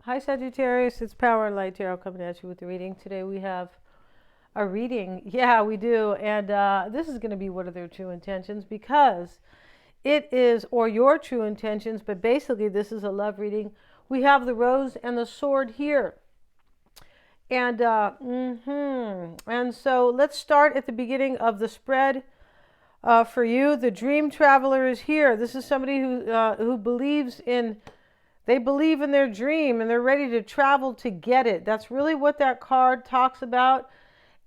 Hi Sagittarius, it's Power and Light Tarot coming at you with the reading. Today we have a reading. Yeah, we do. And this is going to be what are their true intentions, because it is, or your true intentions, but basically this is a love reading. We have the rose and the sword here. And and so let's start at the beginning of the spread. For you, the dream traveler is here. This is somebody who believes in. They believe in their dream and they're ready to travel to get it. That's really what that card talks about.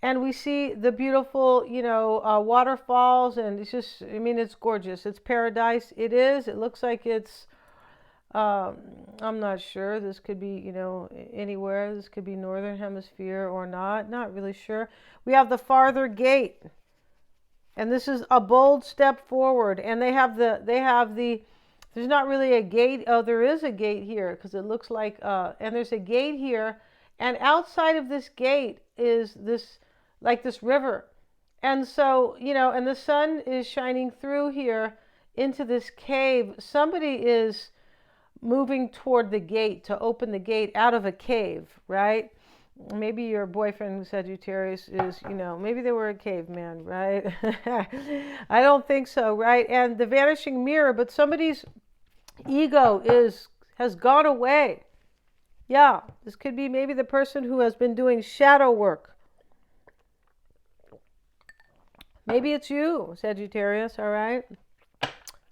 And we see the beautiful, waterfalls, and it's just, I mean, it's gorgeous. It's paradise. It is. It looks like it's, I'm not sure. This could be, anywhere. This could be Northern Hemisphere or not. Not really sure. We have the farther gate. And this is a bold step forward. And they have the, there's not really a gate. Oh, there is a gate here because it looks like, and there's a gate here. And outside of this gate is this, like this river. And so, and the sun is shining through here into this cave. Somebody is moving toward the gate to open the gate out of a cave, right? Maybe your boyfriend, Sagittarius, is, maybe they were a caveman, right? I don't think so, right? And the vanishing mirror, but somebody's ego has gone away. Yeah, this could be maybe the person who has been doing shadow work. Maybe it's you, Sagittarius, all right?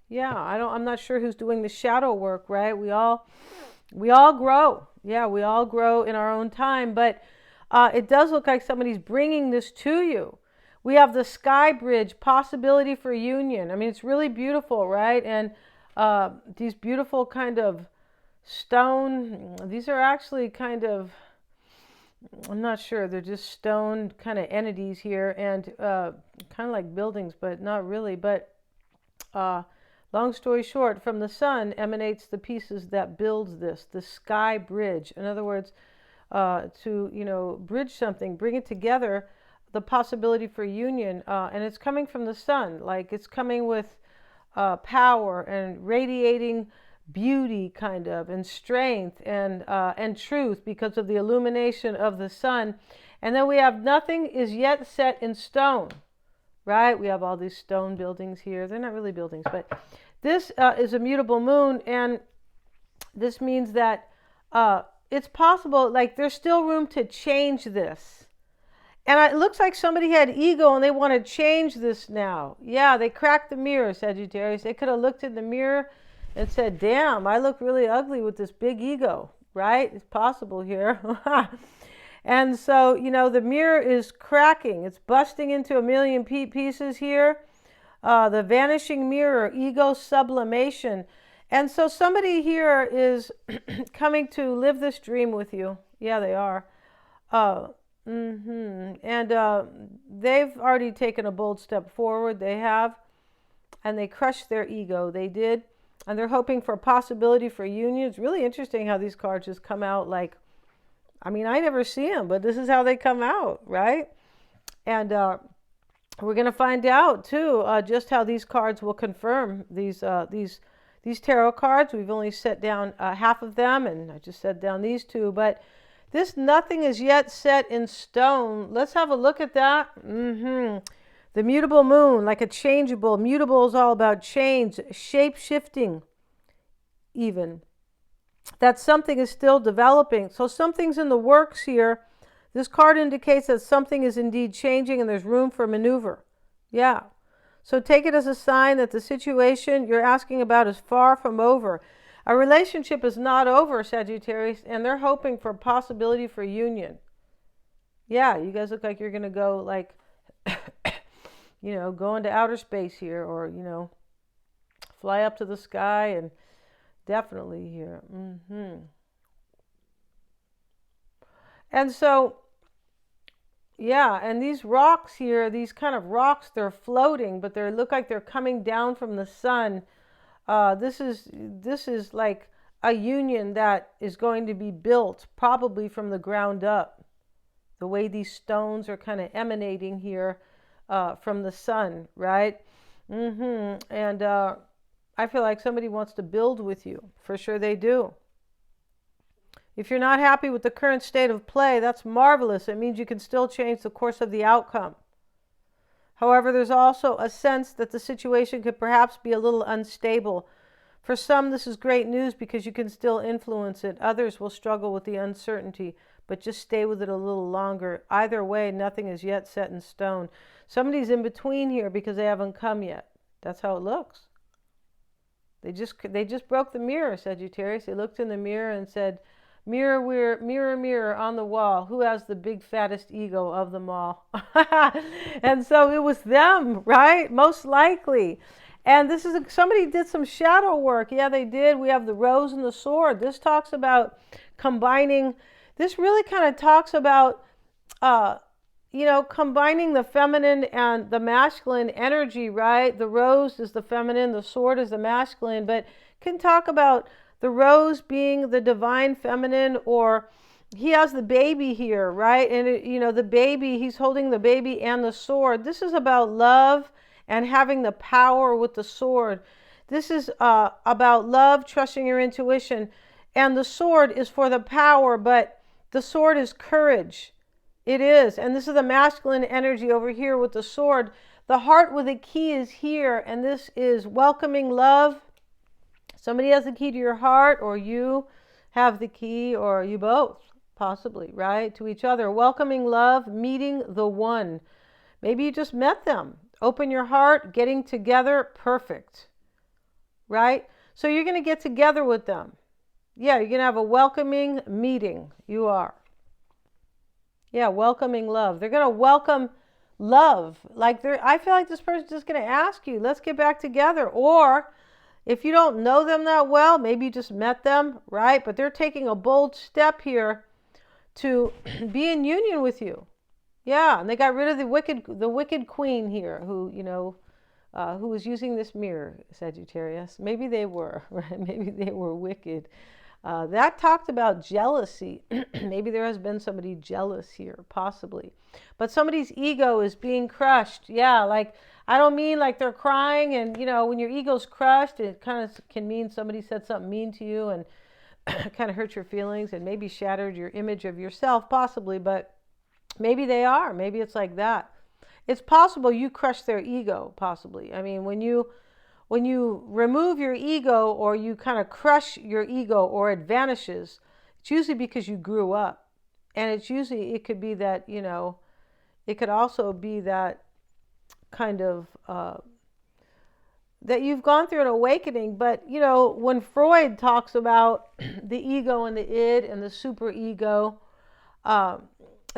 Yeah, I'm not sure who's doing the shadow work, right? We all grow. Yeah, we all grow in our own time, but it does look like somebody's bringing this to you. We have the sky bridge, possibility for union. I mean, it's really beautiful, right? And these beautiful kind of stone, these are actually kind of, I'm not sure, they're just stone kind of entities here, and kind of like buildings, but not really. But long story short, from the sun emanates the pieces that builds this, the sky bridge. In other words, to, bridge something, bring it together, the possibility for union. And it's coming from the sun, like it's coming with power and radiating beauty, kind of, and strength and truth because of the illumination of the sun. And then we have nothing is yet set in stone. Right? We have all these stone buildings here. They're not really buildings, but this is a mutable moon, and this means that it's possible, like there's still room to change this. And it looks like somebody had ego and they want to change this now. Yeah, they cracked the mirror, Sagittarius. They could have looked in the mirror and said, damn, I look really ugly with this big ego, right? It's possible here. And so, the mirror is cracking. It's busting into a million pieces here. The vanishing mirror, ego sublimation. And so somebody here is coming to live this dream with you. Yeah, they are. And they've already taken a bold step forward. They have. And they crushed their ego. They did. And they're hoping for a possibility for union. It's really interesting how these cards just come out like, I mean, I never see them, but this is how they come out, right? And we're going to find out, too, just how these cards will confirm these tarot cards. We've only set down half of them, and I just set down these two. But this nothing is yet set in stone. Let's have a look at that. The mutable moon, like a changeable. Mutable is all about change, shape-shifting even. That something is still developing. So something's in the works here. This card indicates that something is indeed changing and there's room for maneuver. Yeah. So take it as a sign that the situation you're asking about is far from over. A relationship is not over, Sagittarius, and they're hoping for a possibility for union. Yeah, you guys look like you're going to go like, go into outer space here, or, fly up to the sky, and definitely here. And so, yeah, and these rocks here, these kind of rocks, they're floating, but they look like they're coming down from the sun. This is like a union that is going to be built probably from the ground up. The way these stones are kind of emanating here from the sun, right? And I feel like somebody wants to build with you. For sure they do. If you're not happy with the current state of play, that's marvelous. It means you can still change the course of the outcome. However, there's also a sense that the situation could perhaps be a little unstable. For some, this is great news because you can still influence it. Others will struggle with the uncertainty, but just stay with it a little longer. Either way, nothing is yet set in stone. Somebody's in between here because they haven't come yet. That's how it looks. They just broke the mirror, Sagittarius. They looked in the mirror and said, mirror, mirror, mirror on the wall, who has the big fattest ego of them all? And so it was them, right? Most likely. And this is somebody did some shadow work. Yeah, they did. We have the rose and the sword. This talks about combining. This really kind of talks about combining the feminine and the masculine energy, right? The rose is the feminine, the sword is the masculine, but can talk about the rose being the divine feminine, or he has the baby here, right? And, the baby, he's holding the baby and the sword. This is about love and having the power with the sword. This is about love, trusting your intuition. And the sword is for the power, but the sword is courage. It is. And this is the masculine energy over here with the sword. The heart with a key is here, and this is welcoming love. Somebody has the key to your heart, or you have the key, or you both, possibly, right? To each other. Welcoming love, meeting the one. Maybe you just met them. Open your heart, getting together, perfect. Right? So you're going to get together with them. Yeah, you're going to have a welcoming meeting. You are. Yeah, welcoming love. They're going to welcome love. I feel like this person's just going to ask you, let's get back together. Or if you don't know them that well, maybe you just met them, right? But they're taking a bold step here to be in union with you. Yeah, and they got rid of the wicked queen here, who was using this mirror, Sagittarius. Maybe they were, right? Maybe they were wicked. That talked about jealousy. Maybe there has been somebody jealous here, possibly. But somebody's ego is being crushed. Yeah, I don't mean like they're crying, and when your ego's crushed, it kind of can mean somebody said something mean to you and kind of hurt your feelings and maybe shattered your image of yourself, possibly, but maybe they are. Maybe it's like that. It's possible you crush their ego, possibly. I mean, when you remove your ego, or you kind of crush your ego, or it vanishes, it's usually because you grew up. And it could be that, it could also be that kind of, that you've gone through an awakening. But, when Freud talks about the ego and the id and the super ego, the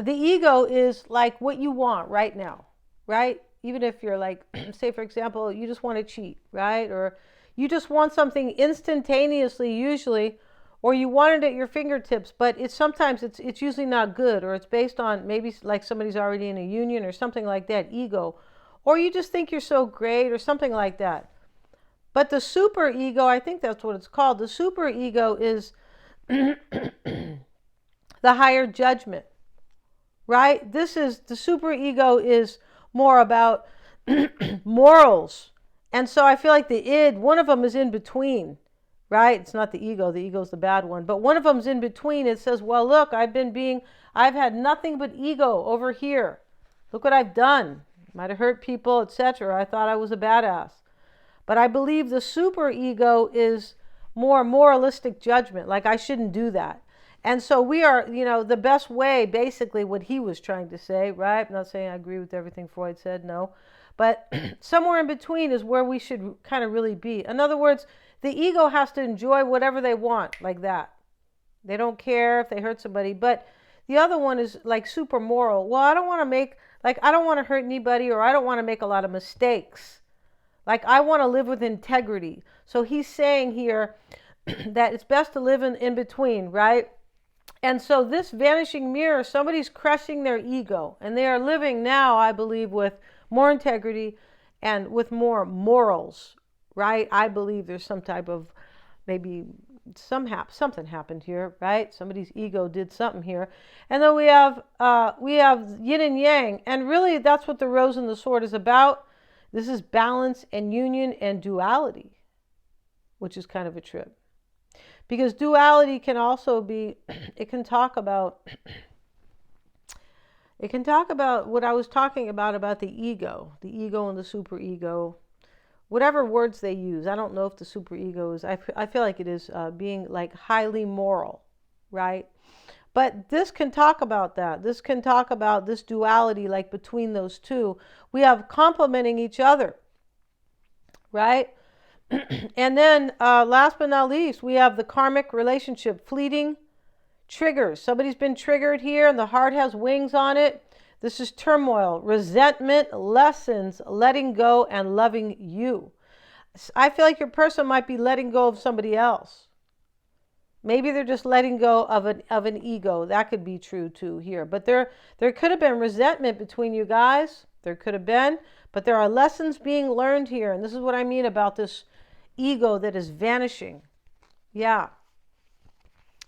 ego is like what you want right now, right? Even if you're like, say, for example, you just want to cheat, right? Or you just want something instantaneously, usually, or you want it at your fingertips, but sometimes it's usually not good, or it's based on maybe like somebody's already in a union or something like that, ego. Or you just think you're so great or something like that. But the super ego, I think that's what it's called. The super ego is the higher judgment, right? The super ego is more about morals. And so I feel like the id, one of them is in between, right? It's not the ego's the bad one, but one of them's in between. It says, well, look, I've had nothing but ego over here. Look what I've done. Might have hurt people, etc. I thought I was a badass. But I believe the super ego is more moralistic judgment, like I shouldn't do that. And so we are, the best way, basically what he was trying to say, right? I'm not saying I agree with everything Freud said, no. But somewhere in between is where we should kind of really be. In other words, the ego has to enjoy whatever they want, like that. They don't care if they hurt somebody. But the other one is like super moral. Well, I don't want to hurt anybody, or I don't want to make a lot of mistakes. Like, I want to live with integrity. So he's saying here that it's best to live in between, right? And so this vanishing mirror, somebody's crushing their ego, and they are living now, I believe, with more integrity and with more morals, right? I believe there's some type of, maybe something happened here, right? Somebody's ego did something here. And then we have yin and yang, and really that's what the rose and the sword is about. This is balance and union and duality, which is kind of a trip. Because duality can also be, it can talk about what I was talking about the ego and the superego, whatever words they use. I don't know if the superego is, I feel like it is being like highly moral, right? But this can talk about that. This can talk about this duality, like between those two. We have complementing each other, right? And then last but not least, we have the karmic relationship, fleeting triggers. Somebody's been triggered here and the heart has wings on it. This is turmoil, resentment, lessons, letting go, and loving you. I feel like your person might be letting go of somebody else. Maybe they're just letting go of an ego. That could be true too here. But there could have been resentment between you guys. There could have been. But there are lessons being learned here. And this is what I mean about this ego that is vanishing. Yeah.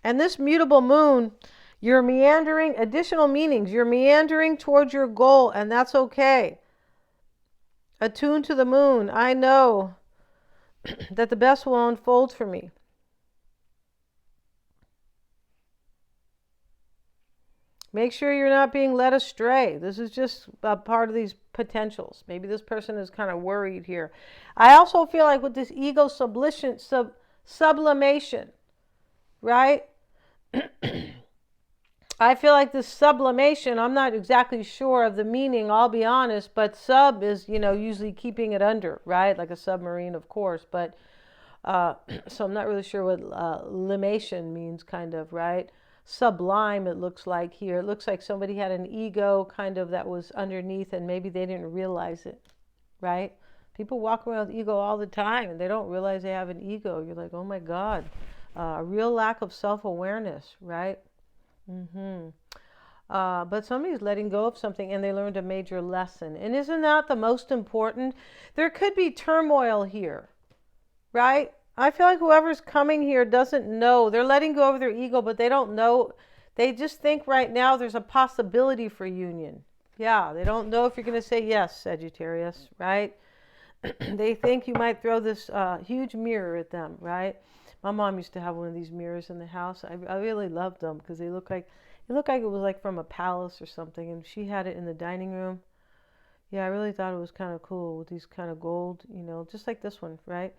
And this mutable moon, you're meandering, additional meanings. You're meandering towards your goal, and that's okay. Attuned to the moon, I know that the best will unfold for me. Make sure you're not being led astray. This is just a part of these potentials. Maybe this person is kind of worried here. I also feel like with this ego sublimation, right? I feel like this sublimation, I'm not exactly sure of the meaning, I'll be honest, but sub is, usually keeping it under, right? Like a submarine, of course, but so I'm not really sure what limation means, kind of, right? Sublime, it looks like here. It looks like somebody had an ego kind of that was underneath and maybe they didn't realize it, right? People walk around with ego all the time and they don't realize they have an ego. You're like, oh my God, a real lack of self-awareness, right? But somebody's letting go of something and they learned a major lesson. And isn't that the most important? There could be turmoil here, right? I feel like whoever's coming here doesn't know. They're letting go of their ego, but they don't know. They just think right now there's a possibility for union. Yeah, they don't know if you're going to say yes, Sagittarius, right? They think you might throw this huge mirror at them, right? My mom used to have one of these mirrors in the house. I really loved them because they look like, it looked like it was like from a palace or something, and she had it in the dining room. Yeah, I really thought it was kind of cool with these kind of gold, just like this one, right?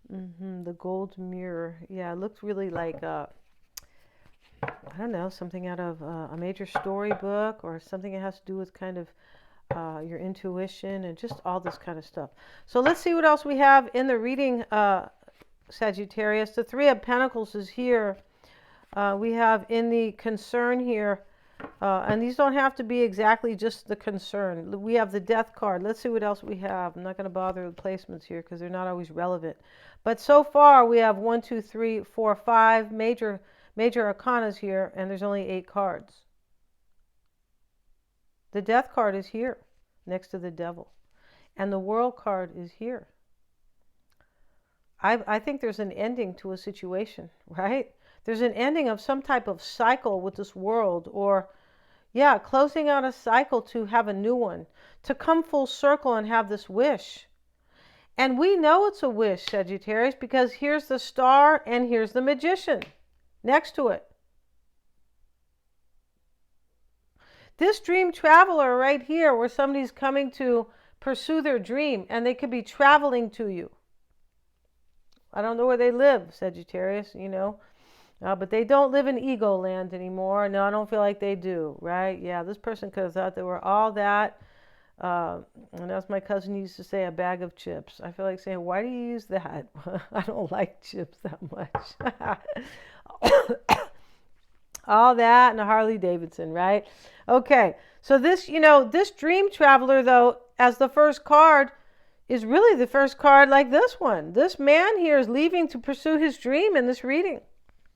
The gold mirror. Yeah, it looked really like, I don't know, something out of a major storybook or something that has to do with kind of your intuition and just all this kind of stuff. So let's see what else we have in the reading, Sagittarius. The Three of Pentacles is here. We have in the concern here, and these don't have to be exactly just the concern. We have the Death card. Let's see what else we have. I'm not going to bother with placements here because they're not always relevant. But so far we have 1, 2, 3, 4, 5 major arcanas here, and there's only 8 cards. The Death card is here next to the Devil, and the World card is here. I think there's an ending to a situation, right? There's an ending of some type of cycle with this world, or yeah, closing out a cycle to have a new one, to come full circle and have this wish. And we know it's a wish, Sagittarius, because here's the Star and here's the Magician next to it. This dream traveler right here, where somebody's coming to pursue their dream, and they could be traveling to you. I don't know where they live, Sagittarius, but they don't live in ego land anymore. No, I don't feel like they do, right? Yeah, this person could have thought they were all that. And as my cousin used to say, a bag of chips. I feel like saying, why do you use that? I don't like chips that much. All that and a Harley Davidson, right? Okay, so this, this dream traveler, though, as the first card, is really the first card like this one. This man here is leaving to pursue his dream in this reading.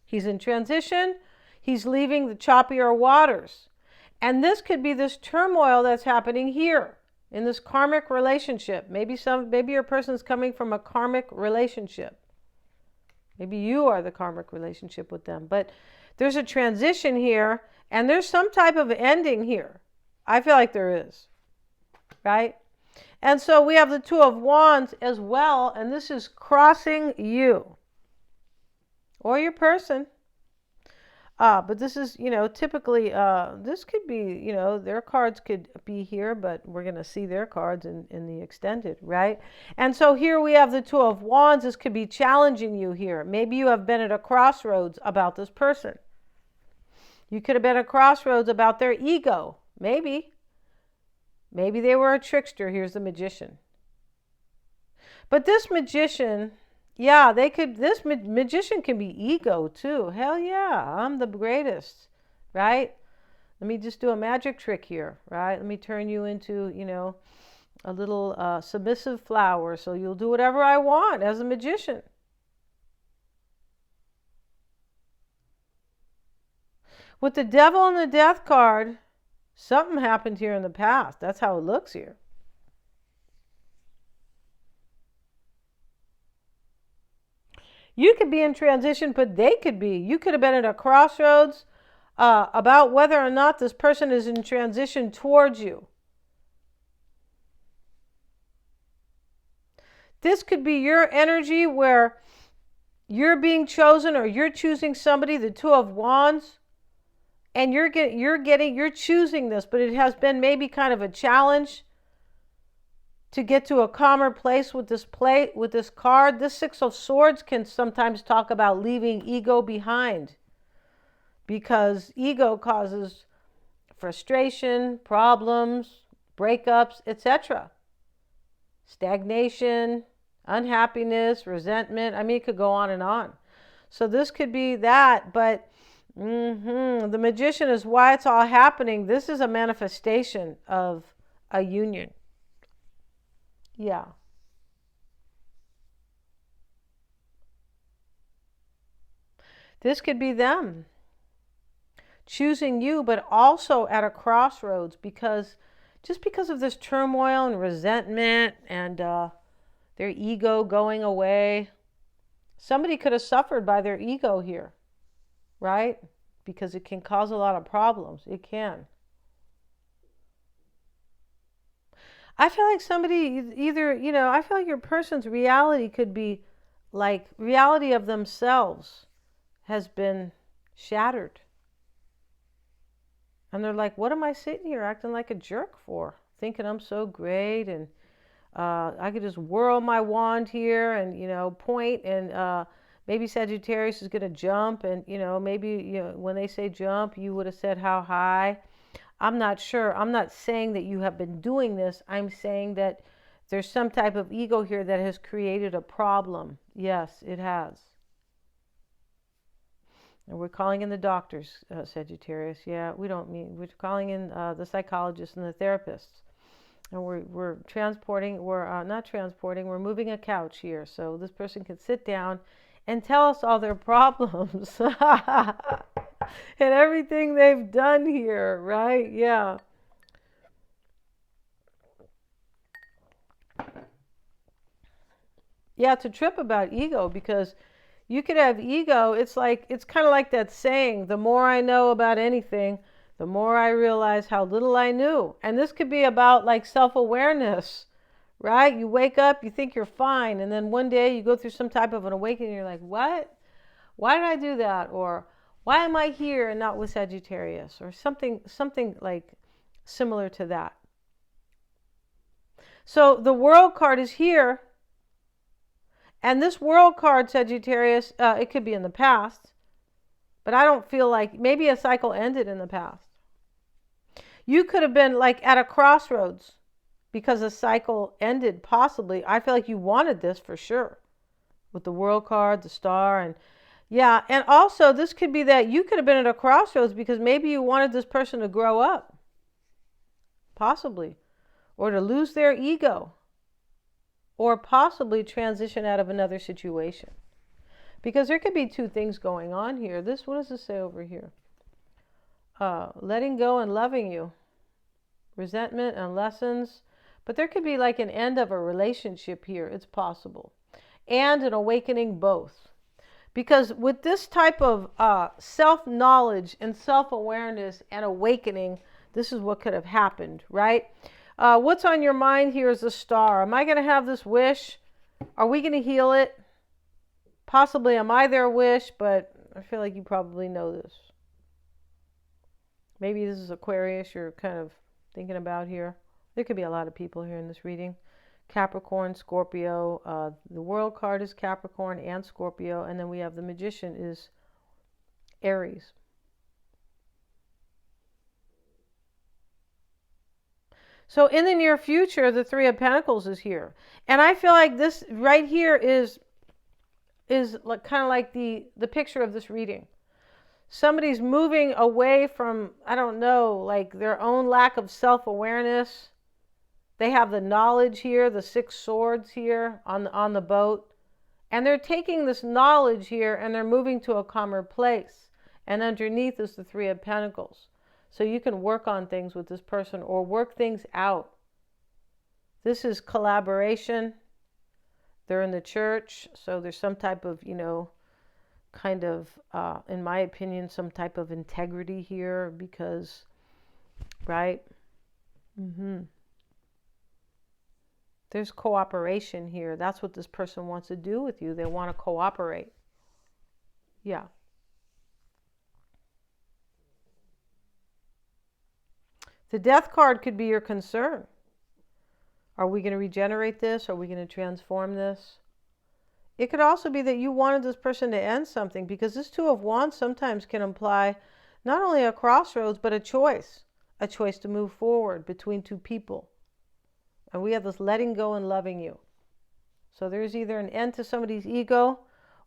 He's in transition. He's leaving the choppier waters. And this could be this turmoil that's happening here in this karmic relationship. Maybe your person's coming from a karmic relationship. Maybe you are the karmic relationship with them. But there's a transition here, and there's some type of ending here. I feel like there is, right? And so we have the Two of Wands as well, and this is crossing you. or your person. But this is, typically, this could be, their cards could be here, but we're going to see their cards in the extended, right? And so here we have the Two of Wands. This could be challenging you here. Maybe you have been at a crossroads about this person. You could have been at a crossroads about their ego. Maybe. Maybe they were a trickster. Here's the Magician. But this Magician... yeah, this magician can be ego too. Hell yeah, I'm the greatest, right? Let me just do a magic trick here, right? Let me turn you into, a little submissive flower so you'll do whatever I want as a magician. With the Devil and the Death card, something happened here in the past. That's how it looks here. You could be in transition, but they could be. You could have been at a crossroads about whether or not this person is in transition towards you. This could be your energy where you're being chosen or you're choosing somebody, the Two of Wands, and you're choosing this, but it has been maybe kind of a challenge to get to a calmer place with this card. This Six of Swords can sometimes talk about leaving ego behind, because ego causes frustration, problems, breakups, etc. Stagnation, unhappiness, resentment. I mean, it could go on and on. So this could be that, but the Magician is why it's all happening. This is a manifestation of a union. Yeah. This could be them choosing you, but also at a crossroads because of this turmoil and resentment and their ego going away. Somebody could have suffered by their ego here, right? Because it can cause a lot of problems. It can. I feel like somebody either, I feel like your person's reality could be like reality of themselves has been shattered. And they're like, what am I sitting here acting like a jerk for? Thinking I'm so great and I could just whirl my wand here and, point and maybe Sagittarius is going to jump and, maybe when they say jump, you would have said how high. I'm not sure. I'm not saying that you have been doing this. I'm saying that there's some type of ego here that has created a problem. Yes, it has. And we're calling in the doctors, Sagittarius. Yeah, we're calling in the psychologists and the therapists. And we're not transporting, we're moving a couch here. So this person can sit down and tell us all their problems. And everything they've done here, right? Yeah. Yeah, it's a trip about ego because you could have ego. It's kind of like that saying, the more I know about anything, the more I realize how little I knew. And this could be about like self-awareness, right? You wake up, you think you're fine. And then one day you go through some type of an awakening. You're like, what? Why did I do that? Or why am I here and not with Sagittarius? Or something like similar to that. So the World card is here. And this World card, Sagittarius, it could be in the past. But I don't feel like, maybe a cycle ended in the past. You could have been like at a crossroads because a cycle ended, possibly. I feel like you wanted this for sure. With the World card, the Star, and yeah, and also this could be that you could have been at a crossroads because maybe you wanted this person to grow up. Possibly. Or to lose their ego. Or possibly transition out of another situation. Because there could be two things going on here. What does this say over here? Letting go and loving you. Resentment and lessons. But there could be like an end of a relationship here. It's possible. And an awakening, both. Because with this type of self-knowledge and self-awareness and awakening, this is what could have happened, right? What's on your mind here is the Star. Am I going to have this wish? Are we going to heal it? Possibly am I their wish, but I feel like you probably know this. Maybe this is Aquarius you're kind of thinking about here. There could be a lot of people here in this reading. Capricorn, Scorpio. The World card is Capricorn and Scorpio. And then we have the Magician is Aries. So in the near future, the Three of Pentacles is here. And I feel like this right here is like kind of like the picture of this reading. Somebody's moving away from, I don't know, like their own lack of self-awareness. They have the knowledge here, the 6 swords here on the boat. And they're taking this knowledge here and they're moving to a calmer place. And underneath is the Three of Pentacles. So you can work on things with this person or work things out. This is collaboration. They're in the church, so there's some type of, kind of, in my opinion, some type of integrity here because, right? There's cooperation here. That's what this person wants to do with you. They want to cooperate. Yeah. The Death card could be your concern. Are we going to regenerate this? Are we going to transform this? It could also be that you wanted this person to end something because this Two of Wands sometimes can imply not only a crossroads, but a choice to move forward between two people. And we have this letting go and loving you. So there's either an end to somebody's ego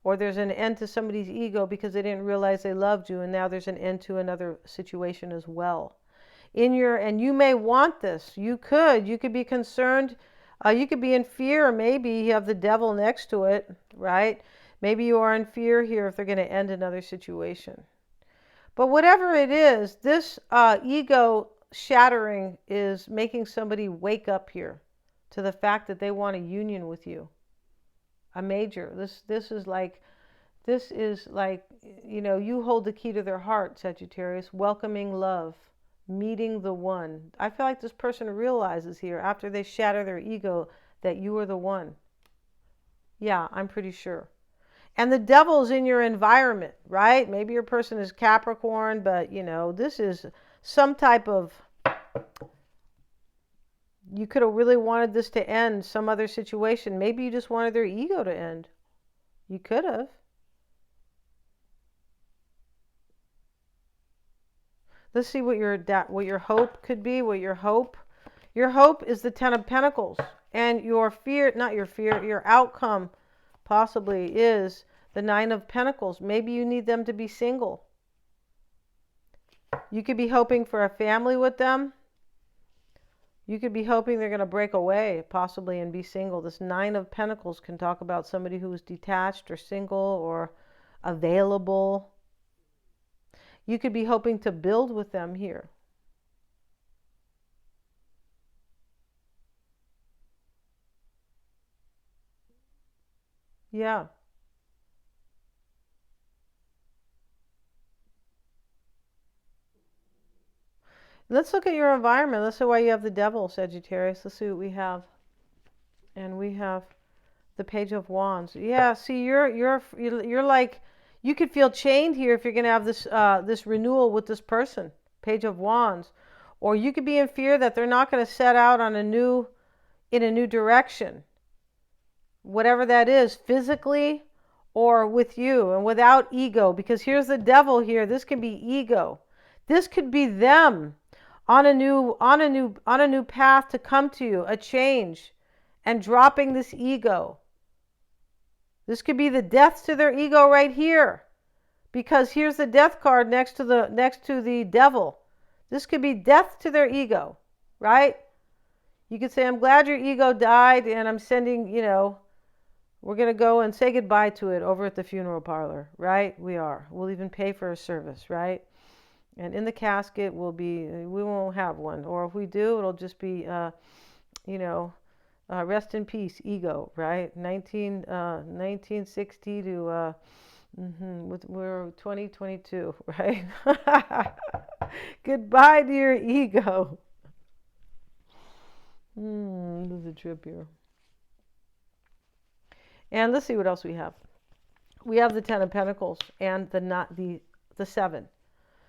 or there's an end to somebody's ego because they didn't realize they loved you. And now there's an end to another situation as well. And you may want this. You could be concerned. You could be in fear. Maybe you have the devil next to it, right? Maybe you are in fear here if they're going to end another situation. But whatever it is, this ego shattering is making somebody wake up here to the fact that they want a union with you. A major. This is like, you hold the key to their heart, Sagittarius. Welcoming love. Meeting the one. I feel like this person realizes here after they shatter their ego that you are the one. Yeah, I'm pretty sure. And the devil's in your environment, right? Maybe your person is Capricorn, but this is some type of, you could have really wanted this to end some other situation. Maybe you just wanted their ego to end. You could have. Let's see what your hope could be. Your hope is the Ten of Pentacles, and your outcome possibly is the Nine of Pentacles. Maybe you need them to be single. You could be hoping for a family with them. You could be hoping they're going to break away, possibly, and be single. This Nine of Pentacles can talk about somebody who is detached or single or available. You could be hoping to build with them here. Yeah. Let's look at your environment. Let's see why you have the devil, Sagittarius. Let's see what we have. And we have the Page of Wands. Yeah, see, you're like, you could feel chained here if you're going to have this renewal with this person, Page of Wands. Or you could be in fear that they're not going to set out in a new direction. Whatever that is, physically or with you and without ego. Because here's the devil here. This could be ego. This could be them on a new path to come to you, a change, and dropping this ego. This could be the death to their ego right here. Because here's the Death card next to the devil. This could be death to their ego, right? You could say, I'm glad your ego died and I'm sending, we're going to go and say goodbye to it over at the funeral parlor, right? We are. We'll even pay for a service, right? And in the casket we won't have one. Or if we do, it'll just be, rest in peace, ego, right? 1960 to, we're 2022, right? Goodbye to your ego. This is a trip here. And let's see what else we have. We have the Ten of Pentacles and the 7.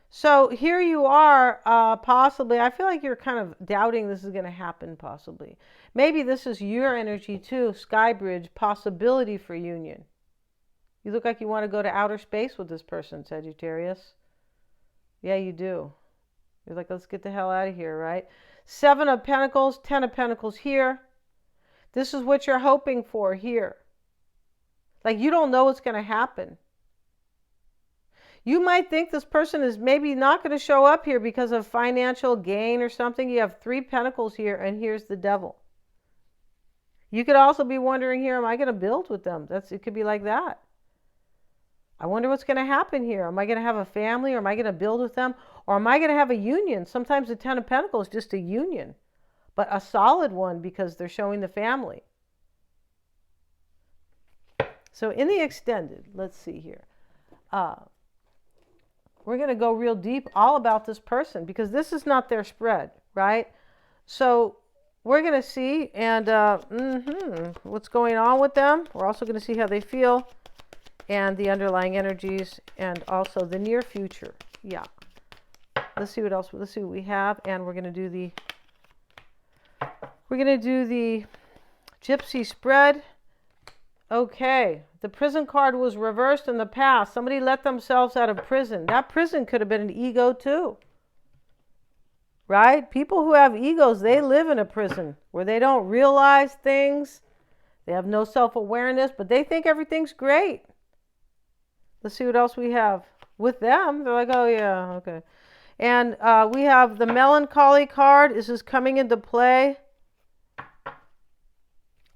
So here you are, possibly, I feel like you're kind of doubting this is going to happen, possibly. Maybe this is your energy too, Sky Bridge, possibility for union. You look like you want to go to outer space with this person, Sagittarius. Yeah, you do. You're like, let's get the hell out of here, right? 7 of Pentacles, 10 of Pentacles here. This is what you're hoping for here. Like, you don't know what's going to happen. You might think this person is maybe not going to show up here because of financial gain or something. You have 3 Pentacles here, and here's the Devil. You could also be wondering here, am I going to build with them? It could be like that. I wonder what's going to happen here. Am I going to have a family, or am I going to build with them? Or am I going to have a union? Sometimes the 10 of Pentacles is just a union, but a solid one because they're showing the family. So in the extended, let's see here. We're going to go real deep all about this person because this is not their spread, right? So we're going to see and what's going on with them. We're also going to see how they feel and the underlying energies and also the near future. Yeah. Let's see what else. Let's see what we have, and we're going to do the Gypsy spread. Okay, the prison card was reversed in the past. Somebody let themselves out of prison. That prison could have been an ego too. Right? People who have egos, they live in a prison where they don't realize things. They have no self-awareness, but they think everything's great. Let's see what else we have. With them, they're like, oh yeah, okay. And we have the melancholy card. Is this coming into play?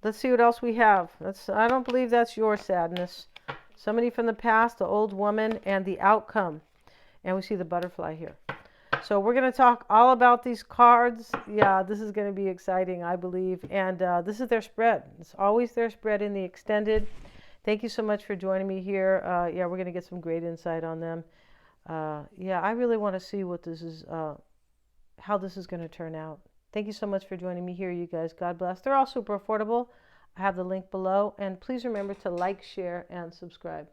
Let's see what else we have. I don't believe that's your sadness. Somebody from the past, the old woman, and the outcome. And we see the butterfly here. So we're going to talk all about these cards. Yeah, this is going to be exciting, I believe. And this is their spread. It's always their spread in the extended. Thank you so much for joining me here. Yeah, we're going to get some great insight on them. Yeah, I really want to see what this is, how this is going to turn out. Thank you so much for joining me here, you guys. God bless. They're all super affordable. I have the link below. And please remember to like, share, and subscribe.